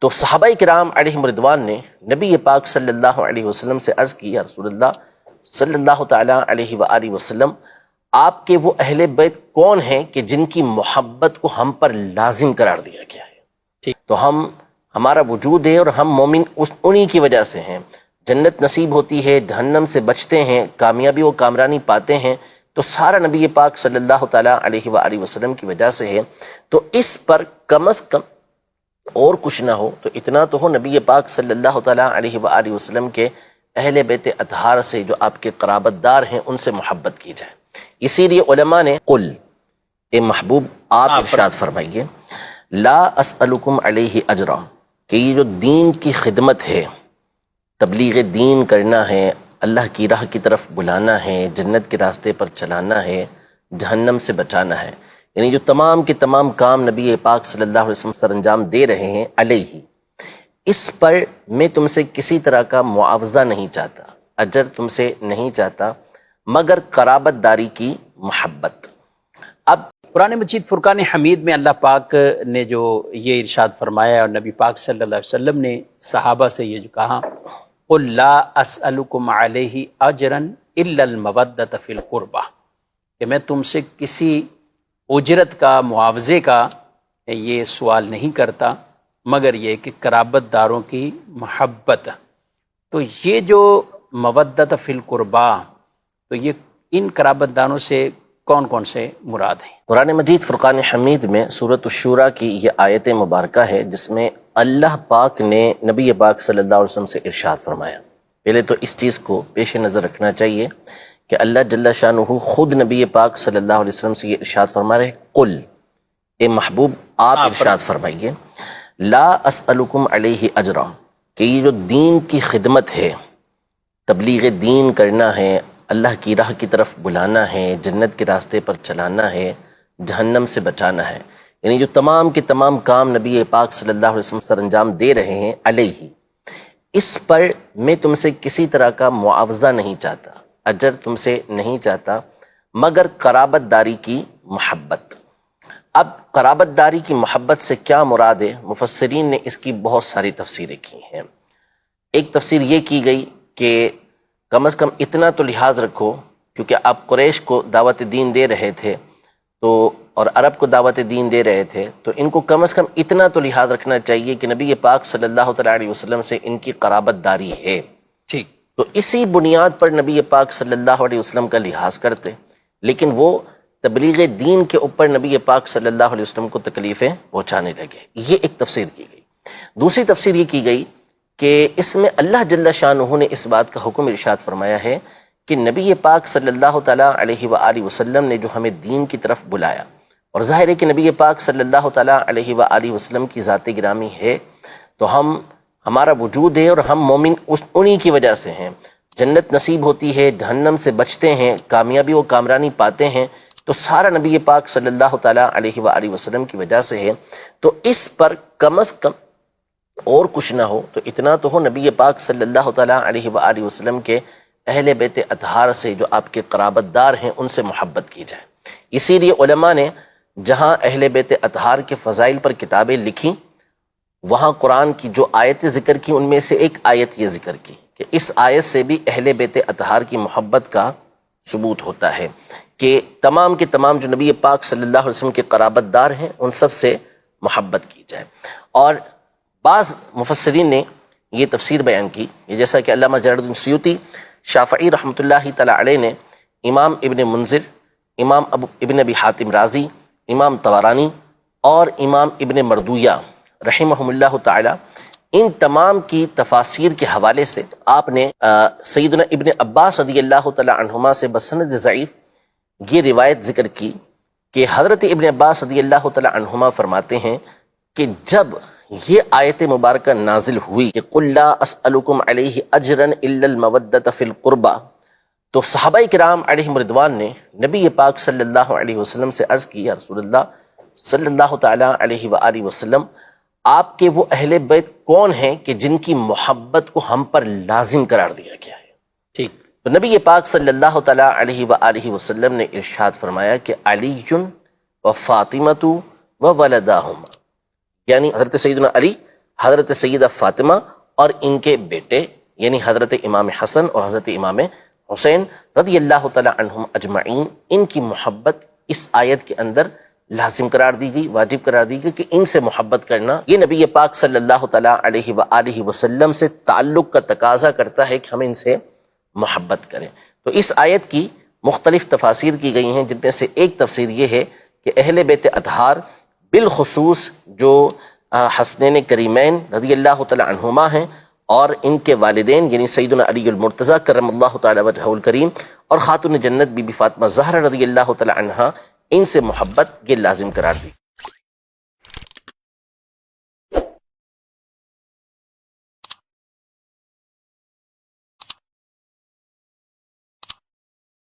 تو صحابہ کرام علیہم رضوان نے نبی پاک صلی اللہ علیہ وسلم سے عرض کی، یا رسول اللہ صلی اللہ تعالیٰ علیہ وآلہ وسلم، آپ کے وہ اہل بیت کون ہیں کہ جن کی محبت کو ہم پر لازم قرار دیا گیا ہے؟ تو ہمارا وجود ہے اور ہم مومن انہی کی وجہ سے ہیں، جنت نصیب ہوتی ہے، جہنم سے بچتے ہیں، کامیابی و کامرانی پاتے ہیں، تو سارا نبی پاک صلی اللہ تعالیٰ علیہ وآلہ وسلم کی وجہ سے ہے۔ تو اس پر کم از کم اور کچھ نہ ہو تو اتنا تو ہو، نبی پاک صلی اللہ تعالیٰ علیہ وآلہ وسلم کے اہل بیت اطہار سے جو آپ کے قرابت دار ہیں ان سے محبت کی جائے۔ اسی لیے علماء نے قل، اے محبوب آپ ارشاد فرمائیے، لا اسألکم علیہ اجرا، کہ یہ جو دین کی خدمت ہے، تبلیغ دین کرنا ہے، اللہ کی راہ کی طرف بلانا ہے، جنت کے راستے پر چلانا ہے، جہنم سے بچانا ہے، یعنی جو تمام کے تمام کام نبی پاک صلی اللہ علیہ وسلم سر انجام دے رہے ہیں، علیہ، اس پر میں تم سے کسی طرح کا معاوضہ نہیں چاہتا، اجر تم سے نہیں چاہتا، مگر قرابت داری کی محبت۔ اب قرآن مجید فرقان حمید میں اللہ پاک نے جو یہ ارشاد فرمایا اور نبی پاک صلی اللہ علیہ وسلم نے صحابہ سے یہ جو کہا، قُلْ لَا أَسْأَلُكُمْ عَلَيْهِ أَجْرًا إِلَّا الْمَوَدَّةَ فِي الْقُرْبَى، کہ میں تم سے کسی اجرت کا، معاوضے کا یہ سوال نہیں کرتا، مگر یہ کہ قرابت داروں کی محبت۔ تو یہ جو مودت فی القربا، تو یہ ان قرابت داروں سے کون کون سے مراد ہیں؟ قرآن مجید فرقان حمید میں سورۃ الشورى کی یہ آیت مبارکہ ہے جس میں اللہ پاک نے نبی پاک صلی اللہ علیہ وسلم سے ارشاد فرمایا۔ پہلے تو اس چیز کو پیش نظر رکھنا چاہیے کہ اللہ جل شانہ خود نبی پاک صلی اللہ علیہ وسلم سے یہ ارشاد فرما رہے، قل، اے محبوب آپ ارشاد فرمائیے، لا اسألکم علیہ اجرا، کہ یہ جو دین کی خدمت ہے، تبلیغ دین کرنا ہے، اللہ کی راہ کی طرف بلانا ہے، جنت کے راستے پر چلانا ہے، جہنم سے بچانا ہے، یعنی جو تمام کے تمام کام نبی پاک صلی اللہ علیہ وسلم سر انجام دے رہے ہیں، علیہ، اس پر میں تم سے کسی طرح کا معاوضہ نہیں چاہتا، اجر تم سے نہیں چاہتا، مگر قرابت داری کی محبت۔ اب قرابت داری کی محبت سے کیا مراد ہے؟ مفسرین نے اس کی بہت ساری تفسیریں کی ہیں۔ ایک تفسیر یہ کی گئی کہ کم از کم اتنا تو لحاظ رکھو، کیونکہ آپ قریش کو دعوت دین دے رہے تھے تو اور عرب کو دعوت دین دے رہے تھے، تو ان کو کم از کم اتنا تو لحاظ رکھنا چاہیے کہ نبی پاک صلی اللہ تعالیٰ علیہ وسلم سے ان کی قرابت داری ہے، ٹھیک، تو اسی بنیاد پر نبی پاک صلی اللہ علیہ وسلم کا لحاظ کرتے، لیکن وہ تبلیغ دین کے اوپر نبی پاک صلی اللہ علیہ وسلم کو تکلیفیں پہنچانے لگے۔ یہ ایک تفسیر کی گئی۔ دوسری تفسیر یہ کی گئی کہ اس میں اللہ جل شانہ نے اس بات کا حکم ارشاد فرمایا ہے کہ نبی پاک صلی اللہ تعالیٰ علیہ وآلہ وسلم نے جو ہمیں دین کی طرف بلایا، اور ظاہر ہے کہ نبی پاک صلی اللہ تعالیٰ علیہ وآلہ وسلم کی ذات گرامی ہے، تو ہمارا وجود ہے اور ہم مومن انہی کی وجہ سے ہیں، جنت نصیب ہوتی ہے، جہنم سے بچتے ہیں، کامیابی و کامرانی پاتے ہیں، تو سارا نبی پاک صلی اللہ تعالیٰ علیہ وآلہ وسلم کی وجہ سے ہے۔ تو اس پر کم از کم اور کچھ نہ ہو تو اتنا تو ہو، نبی پاک صلی اللہ تعالیٰ علیہ وآلہ وسلم کے اہل بیت اطہار سے جو آپ کے قرابت دار ہیں ان سے محبت کی جائے۔ اسی لیے علماء نے جہاں اہل بیت اطہار کے فضائل پر کتابیں لکھیں، وہاں قرآن کی جو آیتیں ذکر کی ان میں سے ایک آیت یہ ذکر کی کہ اس آیت سے بھی اہل بیت اطہار کی محبت کا ثبوت ہوتا ہے کہ تمام کے تمام جو نبی پاک صلی اللہ علیہ وسلم کے قرابت دار ہیں ان سب سے محبت کی جائے۔ اور بعض مفسرین نے یہ تفسیر بیان کی، جیسا کہ علامہ جلال الدین سیوطی، شافعی رحمۃ اللہ تعالیٰ علیہ نے، امام ابن منذر، امام ابن ابی حاتم رازی، امام طبرانی اور امام ابن مردویہ رحمہم اللہ تعالیٰ، ان تمام کی تفاسیر کے حوالے سے آپ نے سیدنا ابن عباس رضی اللہ تعالیٰ عنہما سے بسند ضعیف یہ روایت ذکر کی کہ حضرت ابن عباس رضی اللہ تعالیٰ عنہما فرماتے ہیں کہ جب یہ آیت مبارکہ نازل ہوئی کہ قُلْ لَا أَسْأَلُكُمْ عَلَيْهِ أَجْرًا إِلَّا الْمَوَدَّةَ فِي الْقُرْبَى، تو صحابہ کرام علیہم رضوان نے نبی پاک صلی اللہ علیہ وسلم سے عرض کی، یا رسول اللہ صلی اللہ تعالیٰ علیہ وآلہ وسلم، آپ کے وہ اہل بیت کون ہیں کہ جن کی محبت کو ہم پر لازم قرار دیا گیا ہے؟ ٹھیک، تو نبی پاک صلی اللہ تعالیٰ علیہ وآلہ وسلم نے ارشاد فرمایا کہ علی و فاطمۃ و ولداہما، یعنی حضرت سیدنا علی حضرت سیدہ فاطمہ اور ان کے بیٹے یعنی حضرت امام حسن اور حضرت امام حسین رضی اللہ تعالی عنہم اجمعین، ان کی محبت اس آیت کے اندر لازم قرار دی گئی، واجب قرار دی گئی کہ ان سے محبت کرنا یہ نبی پاک صلی اللہ تعالیٰ علیہ وآلہ وسلم سے تعلق کا تقاضا کرتا ہے کہ ہم ان سے محبت کریں۔ تو اس آیت کی مختلف تفاسیر کی گئی ہیں، جن میں سے ایک تفسیر یہ ہے کہ اہل بیت اطہار بالخصوص جو حسنین کریمین رضی اللہ تعالیٰ عنہما ہیں اور ان کے والدین یعنی سیدنا علی المرتضیٰ کرم اللہ تعالیٰ وجہہ الکریم اور خاتون جنت بی بی فاطمہ زہرا رضی اللہ تعالیٰ عنہا، ان سے محبت یہ لازم قرار دی۔